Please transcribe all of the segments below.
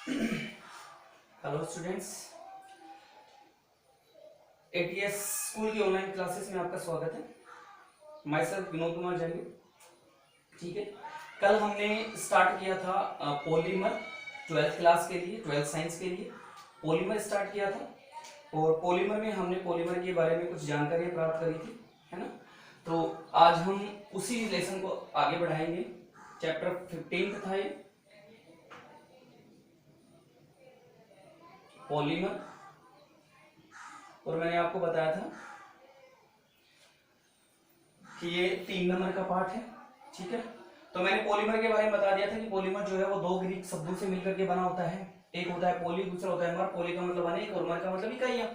Hello students, ATS school की online classes में आपका स्वागत है। My self Vinod Kumar Jain. ठीक है, कल हमने स्टार्ट किया था पॉलीमर 12th क्लास के लिए, 12th साइंस के लिए पॉलीमर स्टार्ट किया था और पॉलीमर में हमने पॉलीमर के बारे में कुछ जानकारी प्राप्त करी थी, है ना। तो आज हम उसी लेसन को आगे बढ़ाएंगे। चैप्टर 15 था ये, पॉलीमर, और मैंने आपको बताया था कि ये 3 नंबर का पार्ट है। ठीक है, तो मैंने पॉलीमर के बारे में बता दिया था कि पॉलीमर जो है वो 2 ग्रीक शब्दों से मिलकर के बना होता है। एक होता है पॉली, दूसरा होता है मर। पॉली का मतलब अनेक और मर का मतलब इकाइयां।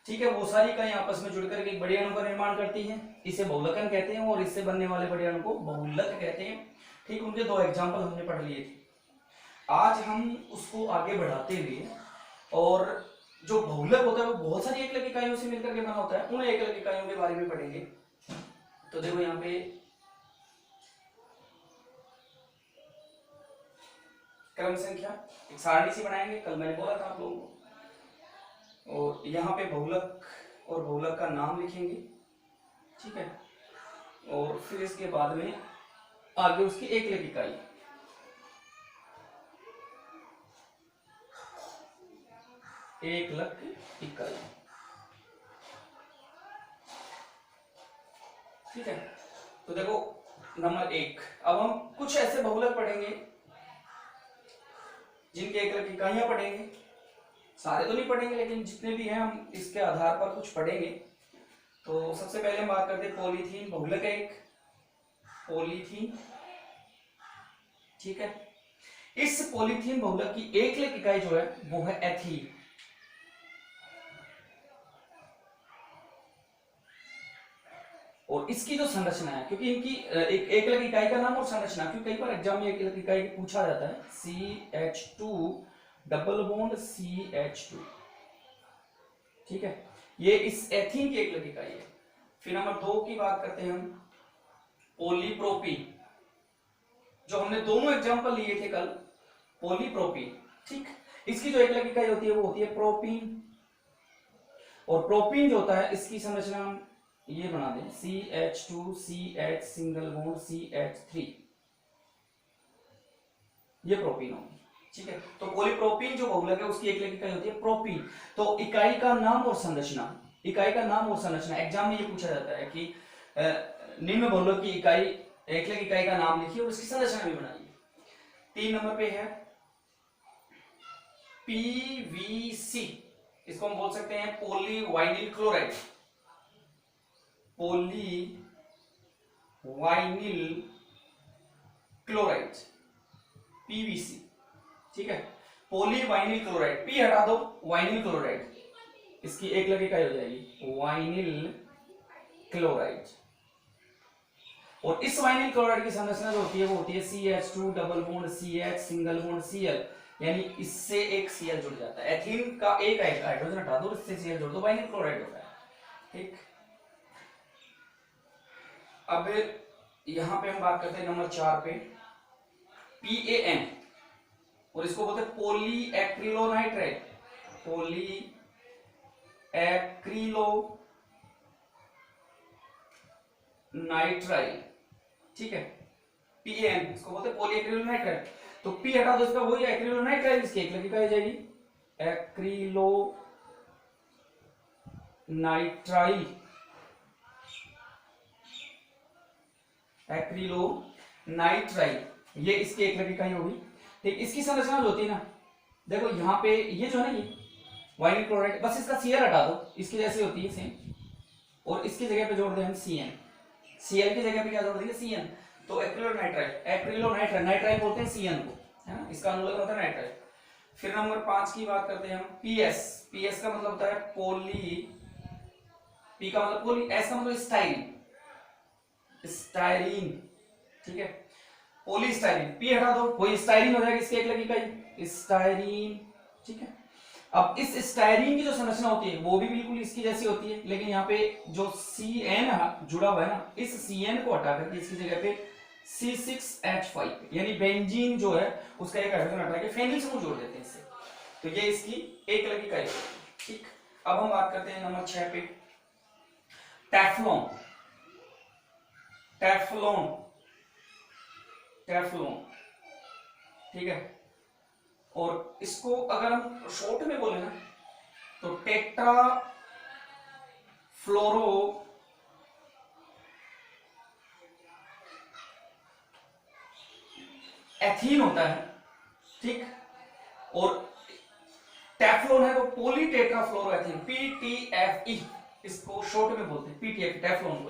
ठीक है, वो सारी इकाइयां आपस में जुड़कर के एक बड़े अणु का निर्माण करती हैं। इसे बहुलकन कहते हैं और इससे बनने वाले बड़े अणु को बहुलक कहते हैं। ठीक, उनके 2 एग्जाम्पल हमने पढ़ लिए थे। आज हम उसको आगे बढ़ाते हुए, और जो बहुलक होता है वो बहुत सारी एकलक इकाइयों से मिलकर के बना होता है, उन एकलक इकाइयों के बारे में पढ़ेंगे। तो देखो यहाँ पे क्रम संख्या एक सारणी सी बनाएंगे, कल मैंने बोला था आप लोगों को। और यहाँ पे बहुलक और बहुलक का नाम लिखेंगे। ठीक है, और फिर इसके बाद में आगे उसकी एकलक इकाई। एकलक इकाई, ठीक है। तो देखो नंबर 1, अब हम कुछ ऐसे बहुलक पढ़ेंगे जिनके एकलक इकाइयां पढ़ेंगे। सारे तो नहीं पढ़ेंगे, लेकिन जितने भी हैं हम इसके आधार पर कुछ पढ़ेंगे। तो सबसे पहले हम बात करते हैं पॉलीथीन बहुलक है एक, पॉलीथीन। ठीक है, इस पॉलीथीन बहुलक की एकलक इकाई जो है वो है एथीन। और इसकी जो संरचना है, क्योंकि इनकी एक एकलक इकाई का नाम और संरचना, क्योंकि कई बार एग्जाम में एकलक इकाई पूछा जाता है। CH2 double bond CH2। ठीक है, ये इस एथीन की एकलक इकाई है। फिर नंबर 2 की बात करते हैं हम, पॉलीप्रोपीन, जो हमने दोनों एग्जांपल लिए थे कल, पॉलीप्रोपीन। ठीक, इसकी जो एकलक इकाई होती है वो होती है प्रोपीन। और प्रोपीन जो होता है इसकी संरचना ये बना दें, CH2 CH single bond CH3, ये प्रोपीन होगी। ठीक है, तो पॉलीप्रोपीन जो बहुलक है उसकी एकलक इकाई होती है प्रोपीन। तो इकाई का नाम और संरचना, इकाई का नाम और संरचना एग्जाम में ये पूछा जाता है कि निम्न बहुलक की इकाई, एकलक इकाई का नाम लिखिए और उसकी संरचना भी बनाइए। 3 नंबर पे है PVC, इसको हम बोल सकते हैं पॉलीवाइनिल क्लोराइड, पॉलीवाइनिल क्लोराइड, PVC। ठीक है, पॉलीवाइनिल क्लोराइड, पी हटा दो, वाइनिल क्लोराइड, इसकी एकलक इकाई हो जाएगी वाइनिल क्लोराइड। और इस वाइनिल क्लोराइड की संरचना जो होती है वो होती है CH2 double bond CH single bond Cl, यानी इससे एक Cl जुड़ जाता है। एथीन का एक हाइड्रोजन हटा दो, इससे Cl जोड़ दो, वाइनिल क्लोराइड होता है। ठीक, अब यहां पे हम बात करते हैं नंबर 4 पे, PAN, और इसको बोलते हैं पॉली एक्रिलोनाइट्राइल, पॉली एक्रिलोनाइट्राइल। ठीक है, PAN इसको बोलते हैं पॉली एक्रिलोनाइट्राइल। तो P हटा दो, इसका वही एक्रिलोनाइट्राइल, इसकी एकलक इकाई जाएगी एक्रिलोनाइट्राइल, एक्रिलोनाइट्राइल, ये इसकी एकलक इकाई होगी। ठीक, इसकी संरचना जो होती है ना, देखो यहाँ पे ये जो है ना, ये वाइनिल क्लोराइड, बस इसका Cl हटा दो, इसकी जैसी होती है सेम, और इसकी जगह पे जोड़ दें हम CN, Cl की जगह पे क्या जोड़ देंगे CN। तो एक्रिलोनाइट्राइल, एक्रिलोनाइट्राइल, नाइट्राइल बोलते हैं CN को, है ना, इसका अनुलग्न होता है नाइट्राइल। फिर नंबर 5 की बात करते हैं हम, PS, PS का मतलब होता है पॉली, P का मतलब पॉली, S का मतलब स्टाइरिन, स्टाइरिन। ठीक है, पॉलीस्टाइरिन, P हटा दो, वही स्टाइरिन हो जाएगा, इसकी एकलक इकाई स्टाइरिन। ठीक है, अब इस स्टाइरिन की जो संरचना होती है वो भी बिल्कुल इसकी जैसी होती है, लेकिन यहाँ पे जो CN जुड़ा हुआ है ना, इस CN को हटा करके इसकी जगह पे C6H5, यानी बेंजीन जो है उसका एक हाइड्रोजन हटा के फेनिल समूह जोड़ देते हैं इससे। तो ये इसकी एक लगी इकाई होगी। ठीक, अब हम बात करते हैं नंबर 6 पे, टेफ्लॉन। टेफ्लॉन, टेफ्लॉन, ठीक है। और इसको अगर हम शॉर्ट में बोले ना तो टेट्रा फ्लोरो एथीन होता है। ठीक, और टेफ्लॉन है वो पॉली टेट्रा फ्लोरो एथीन, PTFE, इसको शॉर्ट में बोलते हैं PTFE, टेफ्लॉन को।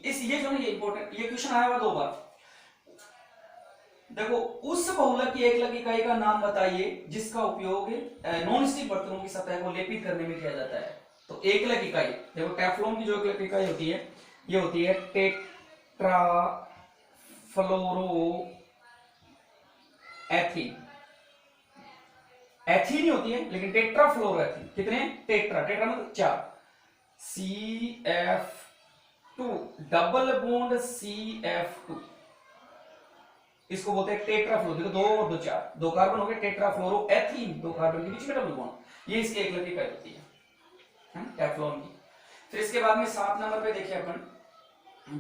इस ये जो ना ये इंपॉर्टेंट, ये क्वेश्चन आया हुआ 2 बार। देखो, उस बहुलक की एकलक इकाई का नाम बताइए जिसका उपयोग नॉन स्टिक बर्तनों की सतह को लेपित करने में किया जाता है। तो एकलक इकाई, देखो टेफ्लॉन की जो एकलक इकाई होती है ये होती है टेट्रा फ्लोरो एथीन। एथीन ही होती है लेकिन टेट्रा फ्लोरो एथीन, कितने? टेट्रा, टेट्रा मतलब 4, CF2 डबल बॉन्ड CF2, इसको बोलते हैं टेट्रा फ्लोरो। देखो 2 और 2 4, 2 कार्बन हो गए, टेट्रा फ्लोरो एथीन, 2 कार्बन के बीच में डबल बॉन्ड, ये इसकी एकलक इकाई होती है टेफ्लॉन की। फिर इसके बाद में 7 नंबर पे देखिए अपन,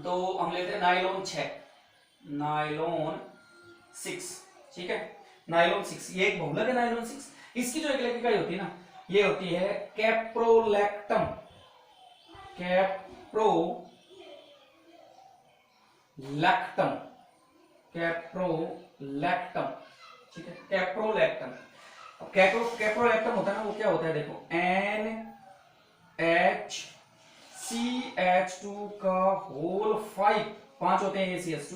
तो हम लेते हैं नायलॉन 6, नायलॉन 6, ठीक है। नायलॉन 6 ये एक बहुलक है नायलॉन 6। इसकी जो एकलक इकाई होती है ना ये होती है कैप्रोलैक्टम, कैप्रोलैक्टम, कैप्रोलैक्टम, ठीक है, कैप्रोलैक्टम। अब कैप्रोलैक्टम होता है ना वो क्या होता है, देखो NHCH2 का होल 5 होते हैं ACH2,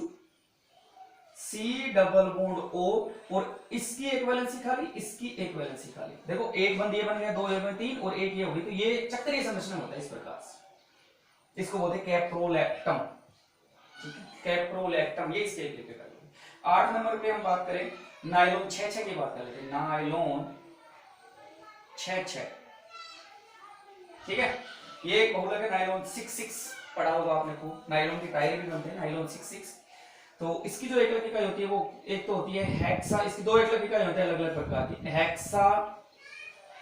C double bond O, और इसकी एक वैलेंसी खाली, इसकी एक वैलेंसी खाली। देखो एक बंद ये बन गया, 2 ये बन 3 और एक ये हो गई, तो ये चक्रीय संरचना होता है इस प्रकार से, इसको बोलते हैं कैप्रोलैक्टम, ठीक है, कैप्रोलैक्टम, ये इसके एक लिखे करेंगे। 8 नंबर पे हम बात करें नायलॉन 6 की बात कर लेते हैं, नायलॉन 6, ठीक है। ये एक बहुलक है नायलॉन 6 पढ़ा होगा आपने को, नायलॉन की टायर भी बनते हैं नायलॉन 6। तो इसकी जो एकलक इकाई होती है वो एक तो होती है हेक्सा, इसकी 2 एकलक इकाई होती है अलग अलग प्रकार की, hexa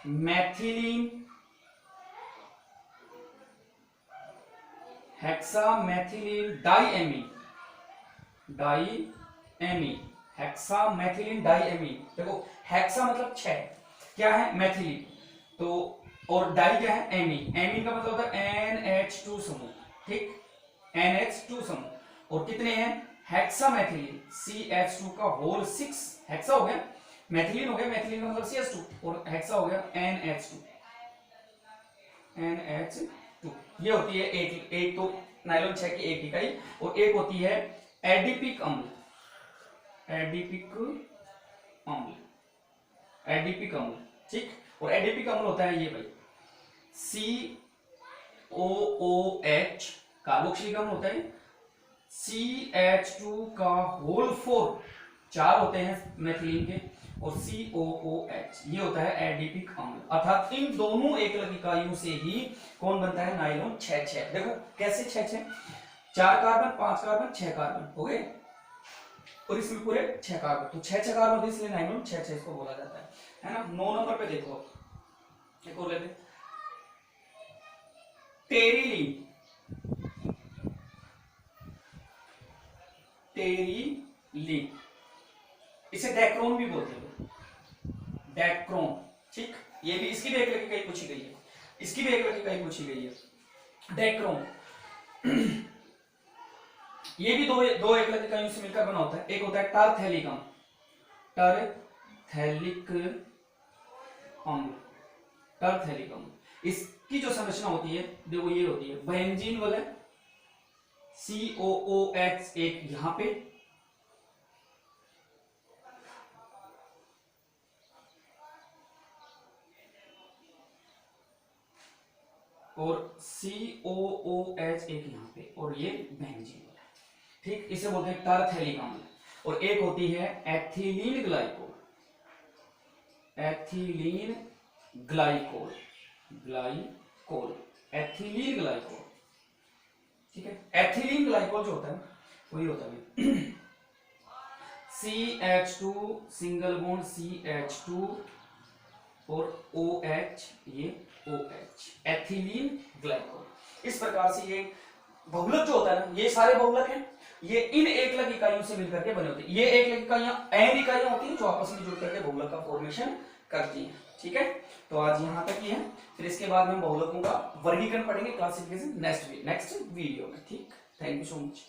मैथिलीन, hexa मैथिलीन diamine, diamine, hexa मैथिलीन diamine. देखो हेक्सा मतलब 6, क्या है? मैथिलीन, तो और डाई क्या है? एमीन, एमीन का मतलब होता है NH2 समूह, ठीक, NH2 समूह, और कितने हैं? हेक्सा मैथिलीन CH2 का होल 6, हेक्सा हो गया, मैथिलीन हो गया, मैथिलीन का मतलब CH2, और हेक्सा हो गया NH2, NH2। ये होती है एक तो नायलॉन 6 की एक इकाई, और एक होती है एडिपिक अम्ल, एडिपिक अम्ल, एडिपिक अम्ल, ठीक। और एडिपिक अम्ल होता है ये भाई COOH, कार्बोक्सिलिक अम्ल होता है, CH2 का होल 4 होते हैं मैथिलीन के, और COOH, ये होता है एडिपिक अम्ल। अर्थात इन दोनों एकलक इकाइयों से ही कौन बनता है? नायलॉन 6। देखो कैसे 6, 4 कार्बन, 5 कार्बन, 6 कार्बन हो गए, और इसमें पूरे 6 कार्बन, तो 6 कार्बन, इसलिए नायलॉन 6 इसको बोला जाता है ना। 9 नंबर पे देखो, एक और लेते, टेरिलीन, टेरिलीन, इसे डैक्रोन भी बोलते हैं, डैक्रोन, ठीक। ये भी, इसकी भी एकलक इकाई पूछी गई है, इसकी भी एकलक इकाई पूछी गई है, डैक्रोन। ये भी दो एकलक इकाइयों से मिलकर बना होता है, एक होता है टारथैलिक अम्ल, टारथैलिक अम्ल, टारथैलिक अम्ल। इसकी जो संरचना होती है देखो ये होती है बेंजीन वाला, COOH एक यहां पे, और COOH एक यहां पे, और ये बेंजीन वाला, ठीक, इसे बोलते हैं टारथैलिक अम्ल। और एक होती है ethylene glycol, ethylene glycol, glycol, ethylene glycol, ठीक है। एथिलीन ग्लाइकोल जो होता है वही होता है CH2 सिंगल बॉन्ड CH2 और OH, ये OH, एथिलीन ग्लाइकोल। इस प्रकार से ये बहुलक जो होता है ना, ये सारे बहुलक हैं, ये इन एकलक इकाइयों से मिलकर के बने होते हैं। ये एकलक इकाइयां n इकाइयां होती हैं जो आपस में जुड़ करके बहुलक का फॉर्मेशन करती हैं। ठीक है, तो आज यहां तक ही है, फिर इसके बाद में बहुलकों का वर्गीकरण पढ़ेंगे, क्लासिफिकेशन नेक्स्ट वीडियो में। ठीक, थैंक यू सो मच।